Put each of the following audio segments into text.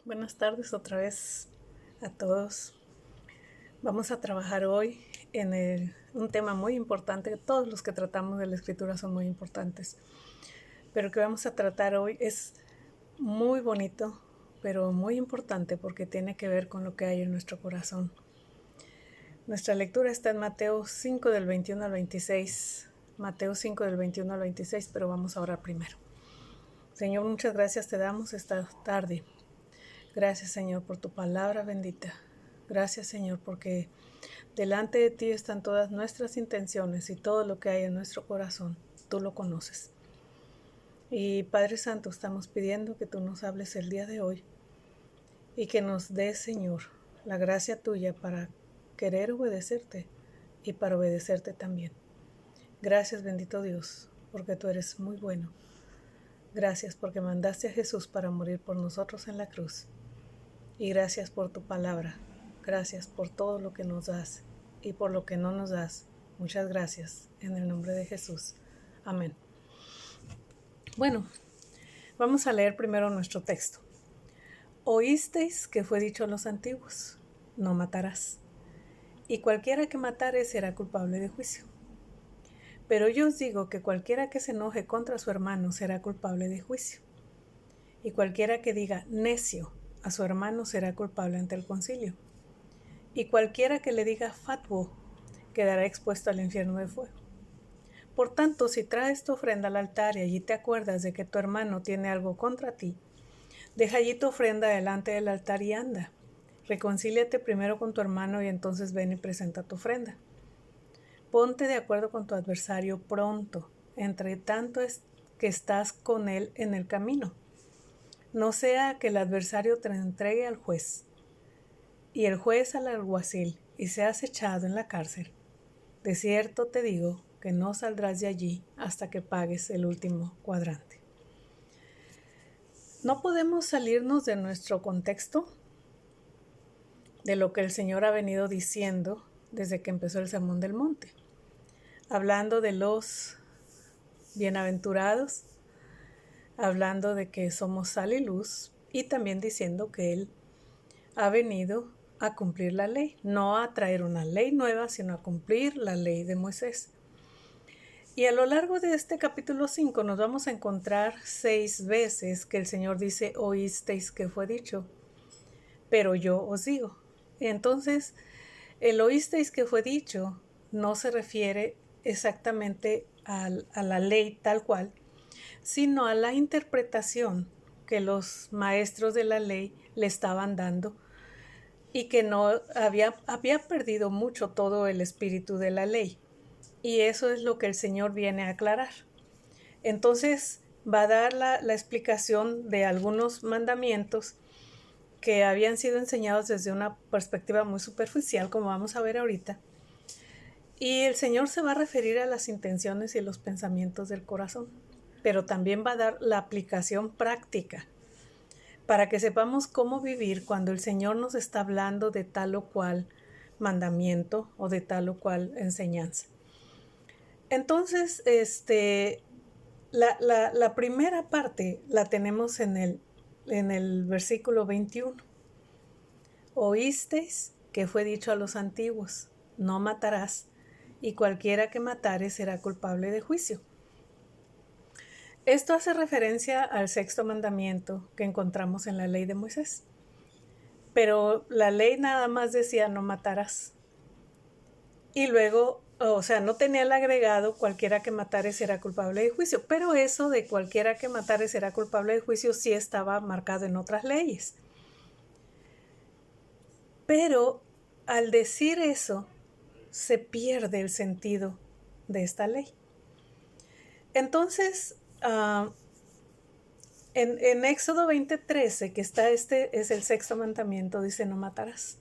Buenas tardes otra vez a todos. Vamos a trabajar hoy en un tema muy importante. Todos los que tratamos de la escritura son muy importantes, pero el que vamos a tratar hoy es muy bonito, pero muy importante porque tiene que ver con lo que hay en nuestro corazón. Nuestra lectura está en Mateo 5 del 21 al 26. Mateo 5 del 21 al 26, pero vamos a orar primero. Señor, muchas gracias te damos esta tarde. Gracias, Señor, por tu palabra bendita. Gracias, Señor, porque delante de ti están todas nuestras intenciones y todo lo que hay en nuestro corazón. Tú lo conoces. Y Padre Santo, estamos pidiendo que tú nos hables el día de hoy y que nos des, Señor, la gracia tuya para querer obedecerte y para obedecerte también. Gracias, bendito Dios, porque tú eres muy bueno. Gracias porque mandaste a Jesús para morir por nosotros en la cruz. Y gracias por tu palabra. Gracias por todo lo que nos das y por lo que no nos das. Muchas gracias. En el nombre de Jesús. Amén. Bueno, vamos a leer primero nuestro texto. Oísteis que fue dicho a los antiguos, no matarás. Y cualquiera que matare será culpable de juicio. Pero yo os digo que cualquiera que se enoje contra su hermano será culpable de juicio. Y cualquiera que diga necio a su hermano será culpable ante el concilio. Y cualquiera que le diga fatuo quedará expuesto al infierno de fuego. Por tanto, si traes tu ofrenda al altar y allí te acuerdas de que tu hermano tiene algo contra ti, deja allí tu ofrenda delante del altar y anda. Reconcíliate primero con tu hermano y entonces ven y presenta tu ofrenda. Ponte de acuerdo con tu adversario pronto, entre tanto es que estás con él en el camino. No sea que el adversario te entregue al juez y el juez al alguacil y seas echado en la cárcel. De cierto te digo que no saldrás de allí hasta que pagues el último cuadrante. No podemos salirnos de nuestro contexto, de lo que el Señor ha venido diciendo desde que empezó el Sermón del Monte, hablando de los bienaventurados, hablando de que somos sal y luz y también diciendo que Él ha venido a cumplir la ley, no a traer una ley nueva, sino a cumplir la ley de Moisés. Y a lo largo de este capítulo 5 nos vamos a encontrar 6 veces que el Señor dice, oísteis que fue dicho, pero yo os digo. Entonces, el oísteis que fue dicho no se refiere exactamente a la ley tal cual, sino a la interpretación que los maestros de la ley le estaban dando y que no había perdido mucho todo el espíritu de la ley. Y eso es lo que el Señor viene a aclarar. Entonces va a dar la explicación de algunos mandamientos que habían sido enseñados desde una perspectiva muy superficial, como vamos a ver ahorita. Y el Señor se va a referir a las intenciones y los pensamientos del corazón, pero también va a dar la aplicación práctica para que sepamos cómo vivir cuando el Señor nos está hablando de tal o cual mandamiento o de tal o cual enseñanza. Entonces, la primera parte la tenemos en el versículo 21. Oísteis que fue dicho a los antiguos, no matarás, y cualquiera que matare será culpable de juicio. Esto hace referencia al sexto mandamiento que encontramos en la ley de Moisés. Pero la ley nada más decía no matarás. Y luego, o sea, no tenía el agregado cualquiera que matare será culpable de juicio. Pero eso de cualquiera que matare será culpable de juicio sí estaba marcado en otras leyes. Pero al decir eso, se pierde el sentido de esta ley. Entonces, en Éxodo 20:13, que está es el sexto mandamiento, dice no matarás.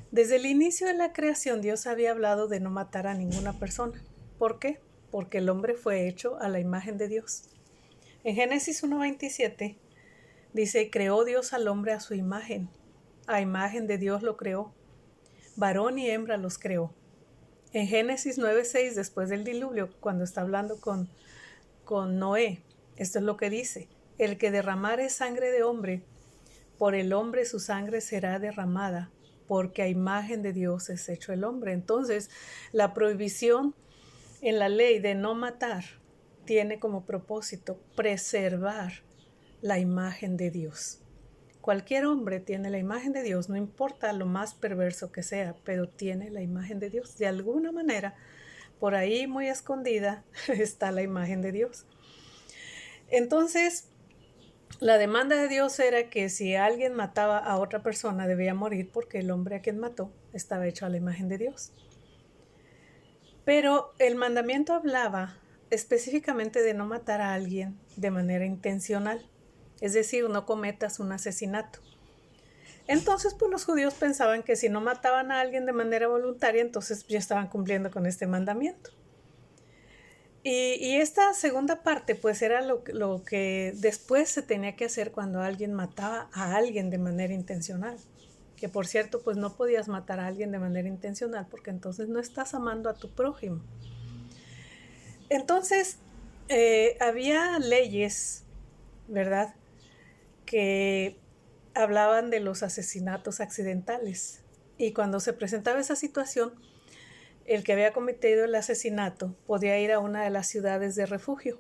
Desde el inicio de la creación, Dios había hablado de no matar a ninguna persona. ¿Por qué? Porque el hombre fue hecho a la imagen de Dios. En Génesis 1:27 dice, creó Dios al hombre a su imagen. A imagen de Dios lo creó. Varón y hembra los creó. En Génesis 9:6, después del diluvio, cuando está hablando con Noé, esto es lo que dice, el que derramare sangre de hombre, Por el hombre su sangre será derramada, porque a imagen de Dios es hecho el hombre. Entonces, la prohibición en la ley de no matar tiene como propósito preservar la imagen de Dios. Cualquier hombre tiene la imagen de Dios, no importa lo más perverso que sea, pero tiene la imagen de Dios. De alguna manera, por ahí muy escondida, está la imagen de Dios. Entonces, la demanda de Dios era que si alguien mataba a otra persona debía morir porque el hombre a quien mató estaba hecho a la imagen de Dios. Pero el mandamiento hablaba específicamente de no matar a alguien de manera intencional, es decir, no cometas un asesinato. Entonces, pues los judíos pensaban que si no mataban a alguien de manera voluntaria, entonces ya estaban cumpliendo con este mandamiento. Y esta segunda parte, pues era lo que después se tenía que hacer cuando alguien mataba a alguien de manera intencional. Que por cierto, pues no podías matar a alguien de manera intencional porque entonces no estás amando a tu prójimo. Entonces, había leyes, ¿verdad?, que hablaban de los asesinatos accidentales. Y cuando se presentaba esa situación, el que había cometido el asesinato podía ir a una de las ciudades de refugio.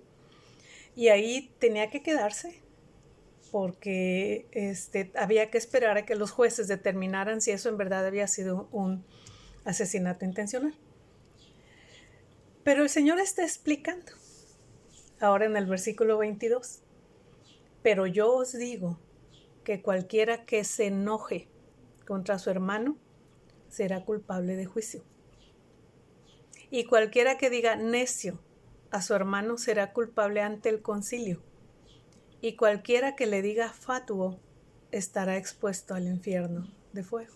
Y ahí tenía que quedarse porque había que esperar a que los jueces determinaran si eso en verdad había sido un asesinato intencional. Pero el Señor está explicando ahora en el versículo 22. Pero yo os digo que cualquiera que se enoje contra su hermano será culpable de juicio. Y cualquiera que diga necio a su hermano será culpable ante el concilio. Y cualquiera que le diga fatuo estará expuesto al infierno de fuego.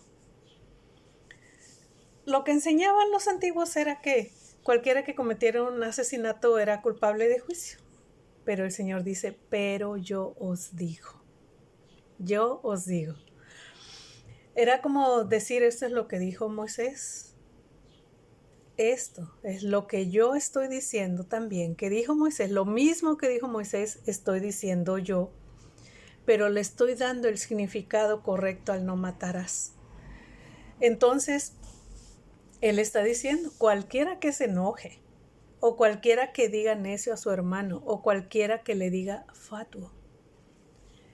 Lo que enseñaban los antiguos era que cualquiera que cometiera un asesinato era culpable de juicio. Pero el Señor dice, pero yo os digo. Yo os digo. Era como decir, esto es lo que dijo Moisés. Esto es lo que yo estoy diciendo también, que dijo Moisés. Lo mismo que dijo Moisés estoy diciendo yo, pero le estoy dando el significado correcto al no matarás. Entonces, él está diciendo, cualquiera que se enoje, o cualquiera que diga necio a su hermano, o cualquiera que le diga fatuo.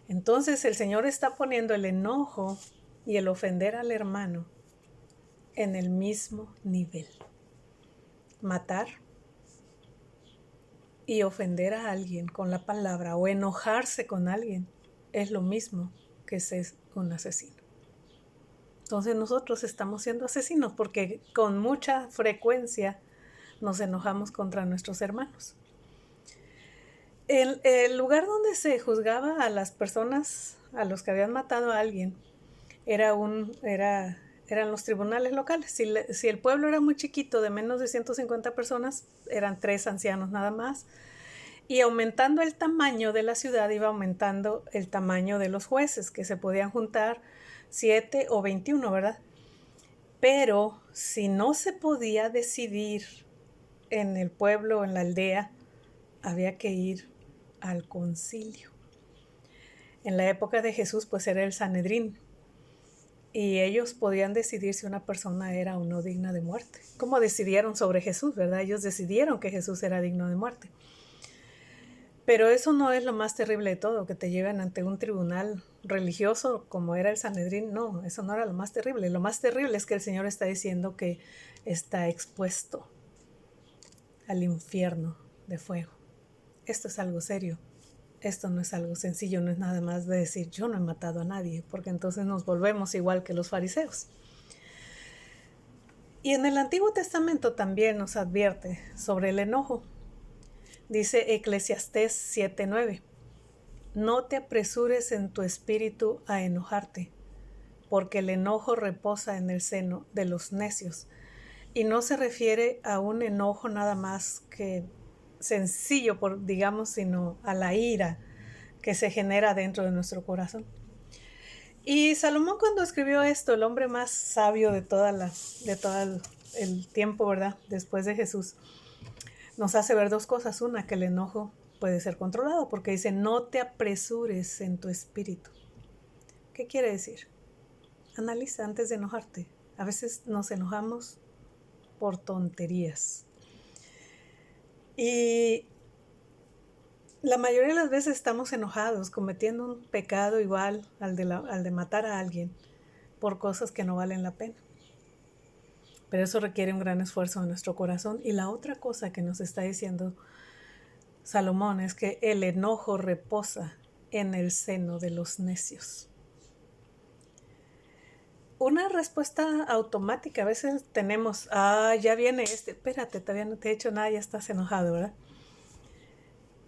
Entonces el Señor está poniendo el enojo y el ofender al hermano en el mismo nivel. Matar y ofender a alguien con la palabra o enojarse con alguien es lo mismo que ser un asesino. Entonces nosotros estamos siendo asesinos porque con mucha frecuencia nos enojamos contra nuestros hermanos. El lugar donde se juzgaba a las personas, a los que habían matado a alguien, eran los tribunales locales. Si el pueblo era muy chiquito, de menos de 150 personas, eran 3 ancianos nada más. Y aumentando el tamaño de la ciudad, iba aumentando el tamaño de los jueces, que se podían juntar 7 o 21, ¿verdad? Pero si no se podía decidir en el pueblo o en la aldea, había que ir al concilio. En la época de Jesús, pues era el Sanedrín. Y ellos podían decidir si una persona era o no digna de muerte. Como decidieron sobre Jesús, ¿verdad? Ellos decidieron que Jesús era digno de muerte. Pero eso no es lo más terrible de todo, que te lleven ante un tribunal religioso como era el Sanedrín. No, eso no era lo más terrible. Lo más terrible es que el Señor está diciendo que está expuesto al infierno de fuego. Esto es algo serio. Esto no es algo sencillo, no es nada más de decir yo no he matado a nadie, porque entonces nos volvemos igual que los fariseos. Y en el Antiguo Testamento también nos advierte sobre el enojo. Dice Eclesiastés 7:9, no te apresures en tu espíritu a enojarte, porque el enojo reposa en el seno de los necios. Y no se refiere a un enojo nada más que sencillo, digamos, sino a la ira que se genera dentro de nuestro corazón. Y Salomón, cuando escribió esto, el hombre más sabio de todo el tiempo, ¿verdad?, después de Jesús, nos hace ver 2 cosas. Una, que el enojo puede ser controlado, porque dice, no te apresures en tu espíritu. ¿Qué quiere decir? Analiza antes de enojarte. A veces nos enojamos por tonterías. Y la mayoría de las veces estamos enojados, cometiendo un pecado igual al de matar a alguien por cosas que no valen la pena. Pero eso requiere un gran esfuerzo de nuestro corazón. Y la otra cosa que nos está diciendo Salomón es que el enojo reposa en el seno de los necios. Una respuesta automática, a veces tenemos, ya viene espérate, todavía no te he hecho nada, ya estás enojado, ¿verdad?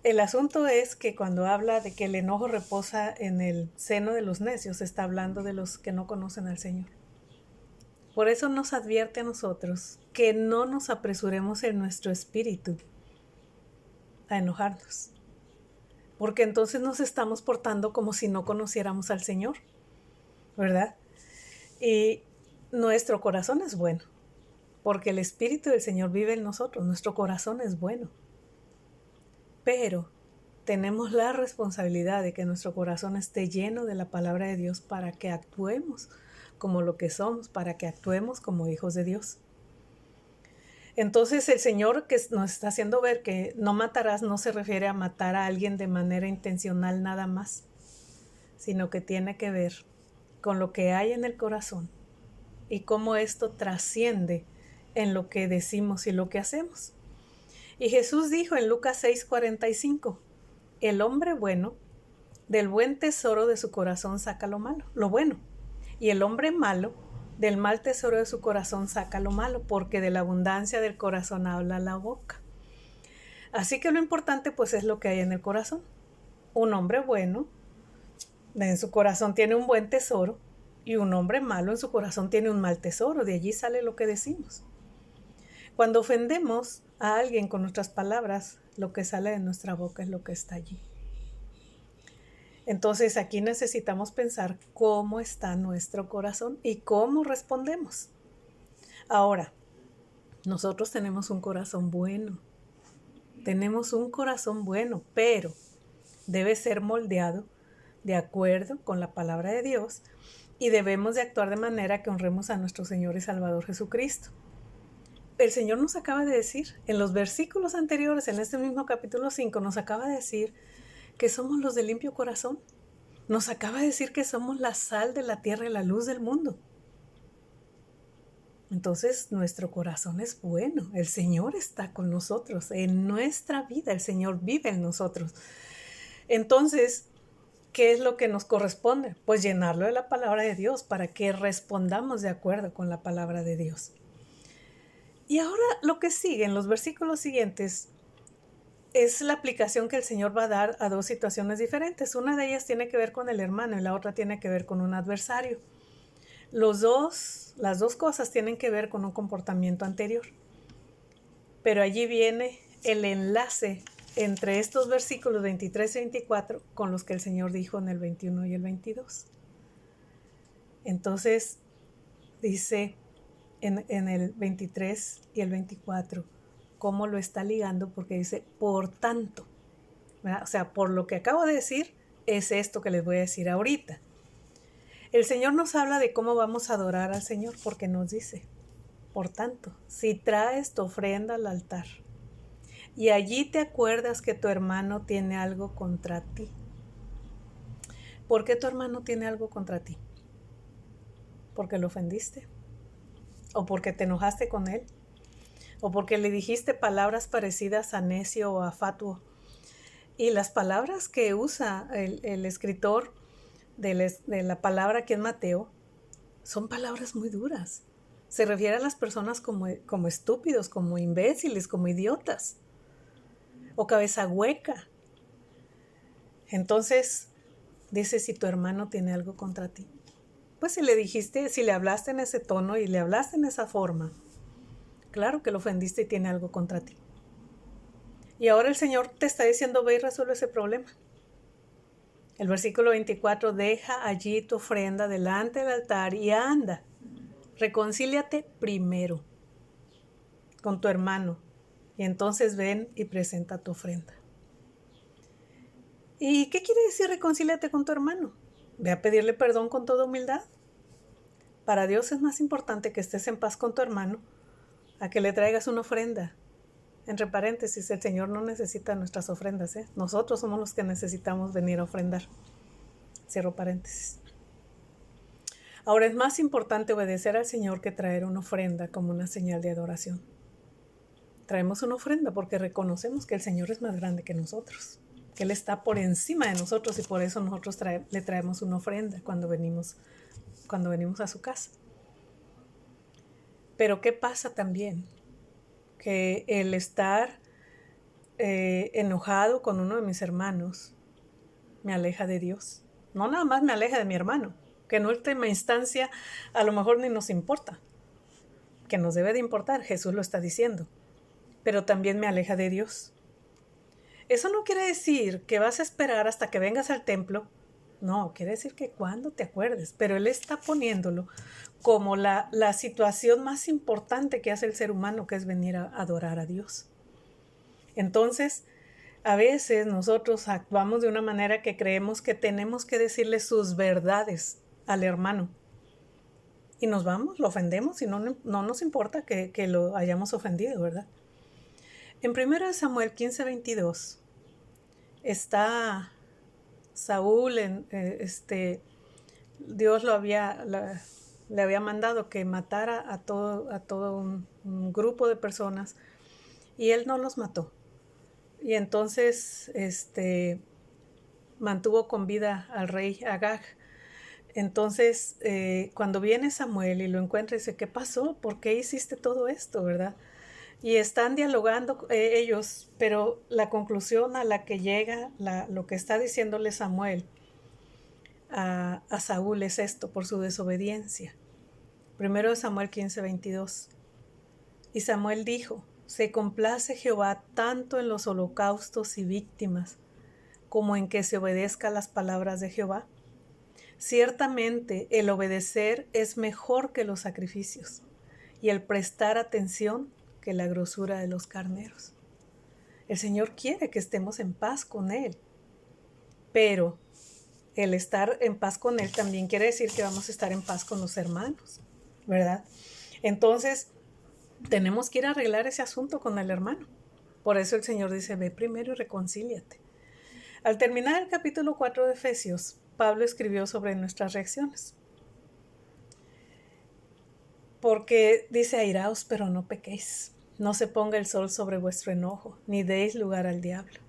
El asunto es que cuando habla de que el enojo reposa en el seno de los necios, está hablando de los que no conocen al Señor. Por eso nos advierte a nosotros que no nos apresuremos en nuestro espíritu a enojarnos, porque entonces nos estamos portando como si no conociéramos al Señor, ¿verdad? Y nuestro corazón es bueno, porque el Espíritu del Señor vive en nosotros, nuestro corazón es bueno. Pero tenemos la responsabilidad de que nuestro corazón esté lleno de la palabra de Dios para que actuemos como lo que somos, para que actuemos como hijos de Dios. Entonces el Señor que nos está haciendo ver que no matarás no se refiere a matar a alguien de manera intencional nada más, sino que tiene que ver con lo que hay en el corazón y cómo esto trasciende en lo que decimos y lo que hacemos. Y Jesús dijo en Lucas 6:45, el hombre bueno del buen tesoro de su corazón saca lo malo, lo bueno, y el hombre malo del mal tesoro de su corazón saca lo malo, porque de la abundancia del corazón habla la boca. Así que lo importante pues es lo que hay en el corazón. Un hombre bueno en su corazón tiene un buen tesoro y un hombre malo en su corazón tiene un mal tesoro. De allí sale lo que decimos. Cuando ofendemos a alguien con nuestras palabras, lo que sale de nuestra boca es lo que está allí. Entonces aquí necesitamos pensar cómo está nuestro corazón y cómo respondemos. Ahora, nosotros tenemos un corazón bueno. Tenemos un corazón bueno, pero debe ser moldeado de acuerdo con la palabra de Dios y debemos de actuar de manera que honremos a nuestro Señor y Salvador Jesucristo. El Señor nos acaba de decir, en los versículos anteriores, en este mismo capítulo 5, nos acaba de decir que somos los de limpio corazón. Nos acaba de decir que somos la sal de la tierra y la luz del mundo. Entonces, nuestro corazón es bueno. El Señor está con nosotros. En nuestra vida, el Señor vive en nosotros. Entonces, ¿qué es lo que nos corresponde? Pues llenarlo de la palabra de Dios para que respondamos de acuerdo con la palabra de Dios. Y ahora lo que sigue en los versículos siguientes es la aplicación que el Señor va a dar a dos situaciones diferentes. Una de ellas tiene que ver con el hermano y la otra tiene que ver con un adversario. Las dos cosas tienen que ver con un comportamiento anterior. Pero allí viene el enlace entre estos versículos 23 y 24 con los que el Señor dijo en el 21 y el 22. Entonces dice en el 23 y el 24 cómo lo está ligando, porque dice por tanto, ¿verdad? O sea, por lo que acabo de decir es esto que les voy a decir ahorita. El Señor nos habla de cómo vamos a adorar al Señor, porque nos dice, por tanto, si traes tu ofrenda al altar y allí te acuerdas que tu hermano tiene algo contra ti. ¿Por qué tu hermano tiene algo contra ti? ¿Porque lo ofendiste? ¿O porque te enojaste con él? ¿O porque le dijiste palabras parecidas a necio o a fatuo? Y las palabras que usa el escritor de la palabra aquí en Mateo son palabras muy duras. Se refiere a las personas como estúpidos, como imbéciles, como idiotas o cabeza hueca. Entonces dice, si tu hermano tiene algo contra ti, pues si le dijiste, si le hablaste en ese tono y le hablaste en esa forma, claro que lo ofendiste y tiene algo contra ti. Y ahora el Señor te está diciendo, ve y resuelve ese problema. El versículo 24, deja allí tu ofrenda delante del altar y anda, reconcíliate primero con tu hermano y entonces ven y presenta tu ofrenda. ¿Y qué quiere decir reconcíliate con tu hermano? Ve a pedirle perdón con toda humildad. Para Dios es más importante que estés en paz con tu hermano a que le traigas una ofrenda. Entre paréntesis, el Señor no necesita nuestras ofrendas, ¿eh? Nosotros somos los que necesitamos venir a ofrendar. Cierro paréntesis. Ahora es más importante obedecer al Señor que traer una ofrenda como una señal de adoración. Traemos una ofrenda porque reconocemos que el Señor es más grande que nosotros, que Él está por encima de nosotros y por eso nosotros le traemos una ofrenda cuando venimos a su casa. Pero ¿qué pasa también? Que el estar enojado con uno de mis hermanos me aleja de Dios. No nada más me aleja de mi hermano, que en última instancia a lo mejor ni nos importa, que nos debe de importar, Jesús lo está diciendo, pero también me aleja de Dios. Eso no quiere decir que vas a esperar hasta que vengas al templo. No, quiere decir que cuando te acuerdes, pero Él está poniéndolo como la situación más importante que hace el ser humano, que es venir a adorar a Dios. Entonces, a veces nosotros actuamos de una manera que creemos que tenemos que decirle sus verdades al hermano. Y nos vamos, lo ofendemos y no nos importa que lo hayamos ofendido, ¿verdad? En 1 Samuel 15:22 está Saúl, Dios le había mandado que matara a todo un grupo de personas y él no los mató. Y entonces mantuvo con vida al rey Agag. Entonces, cuando viene Samuel y lo encuentra, dice, ¿qué pasó? ¿Por qué hiciste todo esto, verdad? Y están dialogando ellos, pero la conclusión a la que llega, lo que está diciéndole Samuel a Saúl es esto, por su desobediencia. 1 Samuel 15:22. Y Samuel dijo, se complace Jehová tanto en los holocaustos y víctimas, como en que se obedezca las palabras de Jehová. Ciertamente el obedecer es mejor que los sacrificios, y el prestar atención que la grosura de los carneros. El Señor quiere que estemos en paz con Él, pero el estar en paz con Él también quiere decir que vamos a estar en paz con los hermanos, ¿verdad? Entonces, tenemos que ir a arreglar ese asunto con el hermano. Por eso el Señor dice, ve primero y reconcíliate. Al terminar el capítulo 4 de Efesios, Pablo escribió sobre nuestras reacciones. Porque dice, airaos, pero no pequéis. No se ponga el sol sobre vuestro enojo, ni deis lugar al diablo.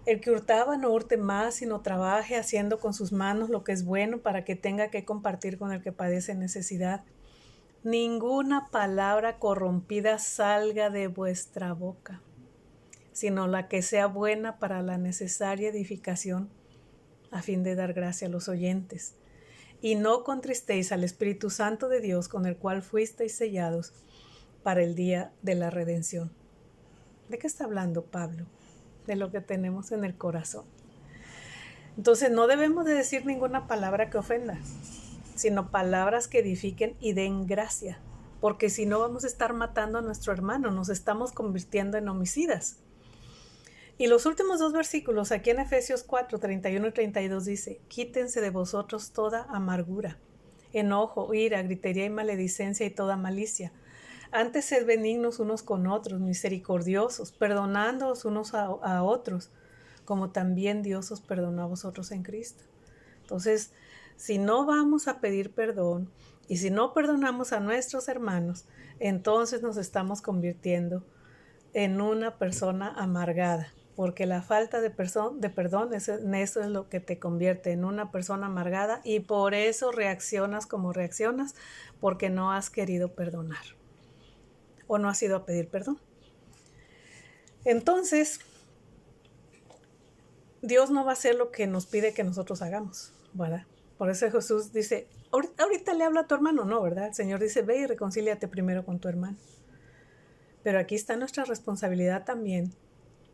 El que hurtaba no hurte más, sino trabaje haciendo con sus manos lo que es bueno para que tenga que compartir con el que padece necesidad. Ninguna palabra corrompida salga de vuestra boca, sino la que sea buena para la necesaria edificación, a fin de dar gracia a los oyentes. Y no contristéis al Espíritu Santo de Dios, con el cual fuisteis sellados para el día de la redención. ¿De qué está hablando Pablo? De lo que tenemos en el corazón. Entonces no debemos de decir ninguna palabra que ofenda, sino palabras que edifiquen y den gracia, porque si no vamos a estar matando a nuestro hermano, nos estamos convirtiendo en homicidas. Y los últimos dos versículos, aquí en Efesios 4, 31 y 32 dice, quítense de vosotros toda amargura, enojo, ira, gritería y maledicencia y toda malicia. Antes sed benignos unos con otros, misericordiosos, perdonándoos unos a otros, como también Dios os perdonó a vosotros en Cristo. Entonces, si no vamos a pedir perdón y si no perdonamos a nuestros hermanos, entonces nos estamos convirtiendo en una persona amargada, porque la falta de perdón en eso es lo que te convierte en una persona amargada y por eso reaccionas como reaccionas, porque no has querido perdonar o no has ido a pedir perdón. Entonces, Dios no va a hacer lo que nos pide que nosotros hagamos, ¿verdad? Por eso Jesús dice, ahorita le habla a tu hermano, no, ¿verdad? El Señor dice, ve y reconcíliate primero con tu hermano. Pero aquí está nuestra responsabilidad también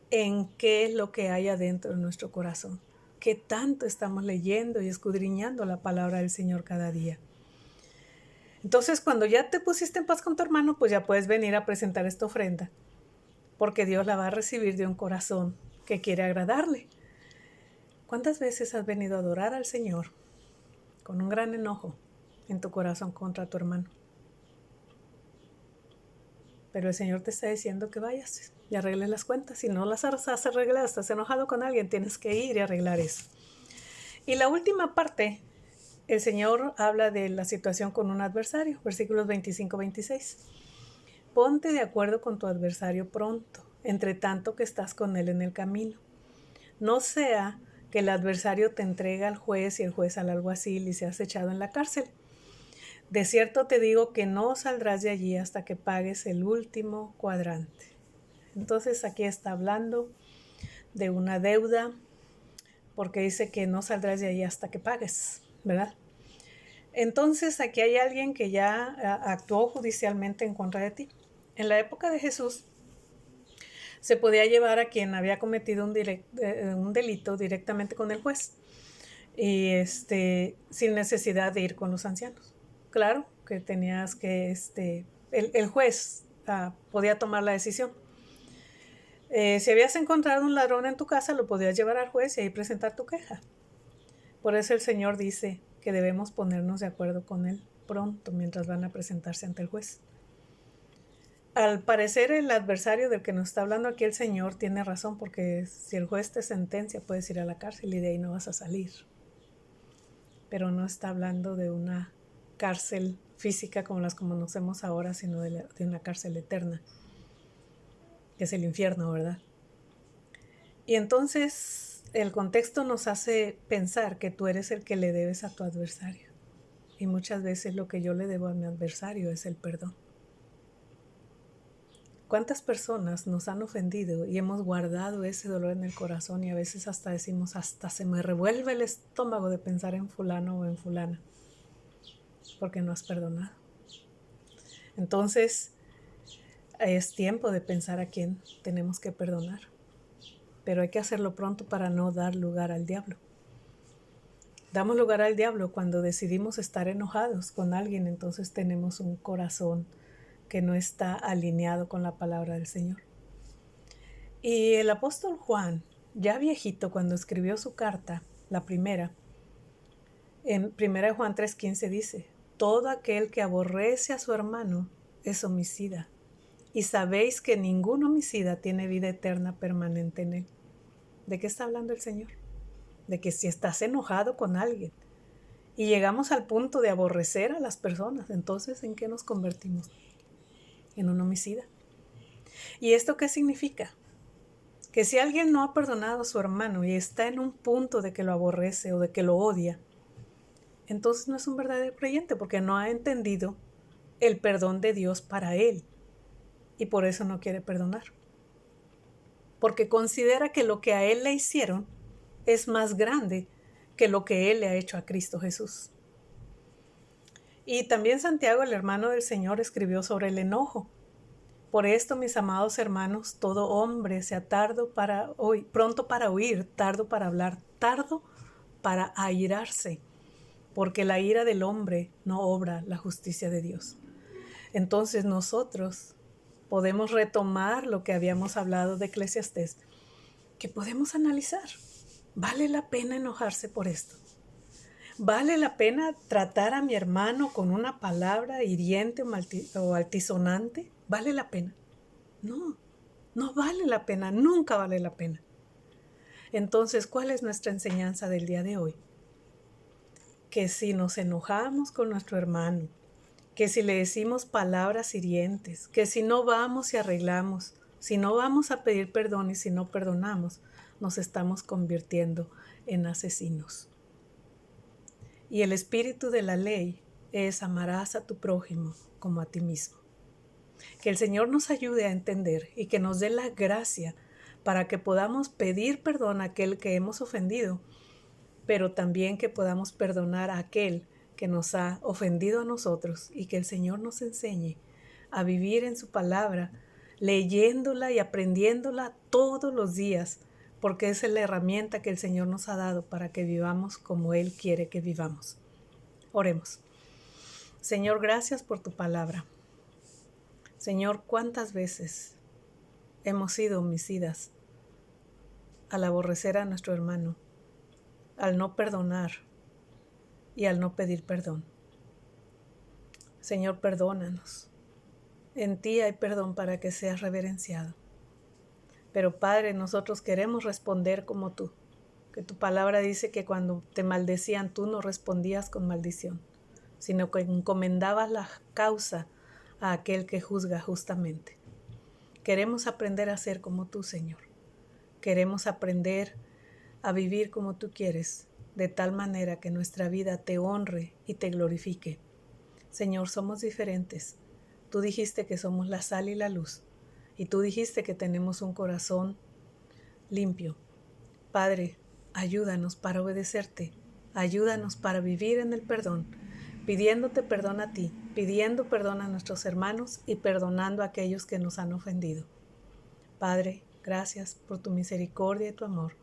en qué es lo que hay adentro de nuestro corazón. Qué tanto estamos leyendo y escudriñando la palabra del Señor cada día. Entonces, cuando ya te pusiste en paz con tu hermano, pues ya puedes venir a presentar esta ofrenda, porque Dios la va a recibir de un corazón que quiere agradarle. ¿Cuántas veces has venido a adorar al Señor con un gran enojo en tu corazón contra tu hermano? Pero el Señor te está diciendo que vayas y arregles las cuentas. Si no las has arreglado, estás enojado con alguien, tienes que ir y arreglar eso. Y la última parte, el Señor habla de la situación con un adversario, versículos 25-26. Ponte de acuerdo con tu adversario pronto, entre tanto que estás con él en el camino. No sea que el adversario te entregue al juez y el juez al alguacil y seas echado en la cárcel. De cierto te digo que no saldrás de allí hasta que pagues el último cuadrante. Entonces aquí está hablando de una deuda, porque dice que no saldrás de allí hasta que pagues, ¿verdad? Entonces aquí hay alguien que ya actuó judicialmente en contra de ti. En la época de Jesús se podía llevar a quien había cometido un delito directamente con el juez y sin necesidad de ir con los ancianos. Claro que tenías que, el juez podía tomar la decisión. Si habías encontrado un ladrón en tu casa, lo podías llevar al juez y ahí presentar tu queja. Por eso el Señor dice que debemos ponernos de acuerdo con él pronto mientras van a presentarse ante el juez. Al parecer el adversario del que nos está hablando aquí el Señor tiene razón, porque si el juez te sentencia puedes ir a la cárcel y de ahí no vas a salir. Pero no está hablando de una cárcel física como las conocemos ahora, sino de una cárcel eterna, que es el infierno, ¿verdad? Y entonces el contexto nos hace pensar que tú eres el que le debes a tu adversario. Y muchas veces lo que yo le debo a mi adversario es el perdón. ¿Cuántas personas nos han ofendido y hemos guardado ese dolor en el corazón y a veces hasta decimos, hasta se me revuelve el estómago de pensar en fulano o en fulana, porque no has perdonado? Entonces, es tiempo de pensar a quién tenemos que perdonar, pero hay que hacerlo pronto para no dar lugar al diablo. Damos lugar al diablo cuando decidimos estar enojados con alguien, entonces tenemos un corazón que no está alineado con la palabra del Señor. Y el apóstol Juan, ya viejito, cuando escribió su carta, la primera, en 1 Juan 3:15 dice, todo aquel que aborrece a su hermano es homicida, y sabéis que ningún homicida tiene vida eterna permanente en él. ¿De qué está hablando el Señor? De que si estás enojado con alguien y llegamos al punto de aborrecer a las personas, entonces ¿en qué nos convertimos? En un homicida. ¿Y esto qué significa? Que si alguien no ha perdonado a su hermano y está en un punto de que lo aborrece o de que lo odia, entonces no es un verdadero creyente porque no ha entendido el perdón de Dios para él y por eso no quiere perdonar. Porque considera que lo que a él le hicieron es más grande que lo que él le ha hecho a Cristo Jesús. Y también Santiago, el hermano del Señor, escribió sobre el enojo. Por esto, mis amados hermanos, todo hombre sea pronto para oír, tardo para hablar, tardo para airarse, porque la ira del hombre no obra la justicia de Dios. Entonces nosotros podemos retomar lo que habíamos hablado de Eclesiastés, que podemos analizar. ¿Vale la pena enojarse por esto? ¿Vale la pena tratar a mi hermano con una palabra hiriente o altisonante? ¿Vale la pena? No, no vale la pena, nunca vale la pena. Entonces, ¿cuál es nuestra enseñanza del día de hoy? Que si nos enojamos con nuestro hermano, que si le decimos palabras hirientes, que si no vamos y arreglamos, si no vamos a pedir perdón y si no perdonamos, nos estamos convirtiendo en asesinos. Y el espíritu de la ley es amarás a tu prójimo como a ti mismo. Que el Señor nos ayude a entender y que nos dé la gracia para que podamos pedir perdón a aquel que hemos ofendido, pero también que podamos perdonar a aquel que nos ha ofendido a nosotros y que el Señor nos enseñe a vivir en su palabra, leyéndola y aprendiéndola todos los días, porque esa es la herramienta que el Señor nos ha dado para que vivamos como Él quiere que vivamos. Oremos. Señor, gracias por tu palabra. Señor, ¿cuántas veces hemos sido homicidas al aborrecer a nuestro hermano al no perdonar y al no pedir perdón. Señor, perdónanos. En ti hay perdón para que seas reverenciado. Pero Padre, nosotros queremos responder como tú, que tu palabra dice que cuando te maldecían tú no respondías con maldición, sino que encomendabas la causa a aquel que juzga justamente. Queremos aprender a ser como tú, Señor. Queremos aprender a vivir como tú quieres, de tal manera que nuestra vida te honre y te glorifique. Señor, somos diferentes. Tú dijiste que somos la sal y la luz, y tú dijiste que tenemos un corazón limpio. Padre, ayúdanos para obedecerte, ayúdanos para vivir en el perdón, pidiéndote perdón a ti, pidiendo perdón a nuestros hermanos y perdonando a aquellos que nos han ofendido. Padre, gracias por tu misericordia y tu amor,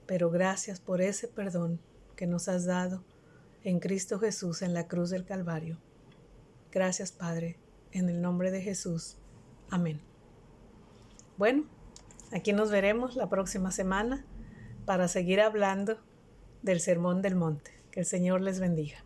pero gracias por ese perdón que nos has dado en Cristo Jesús en la cruz del Calvario. Gracias, Padre, en el nombre de Jesús. Amén. Bueno, aquí nos veremos la próxima semana para seguir hablando del Sermón del Monte. Que el Señor les bendiga.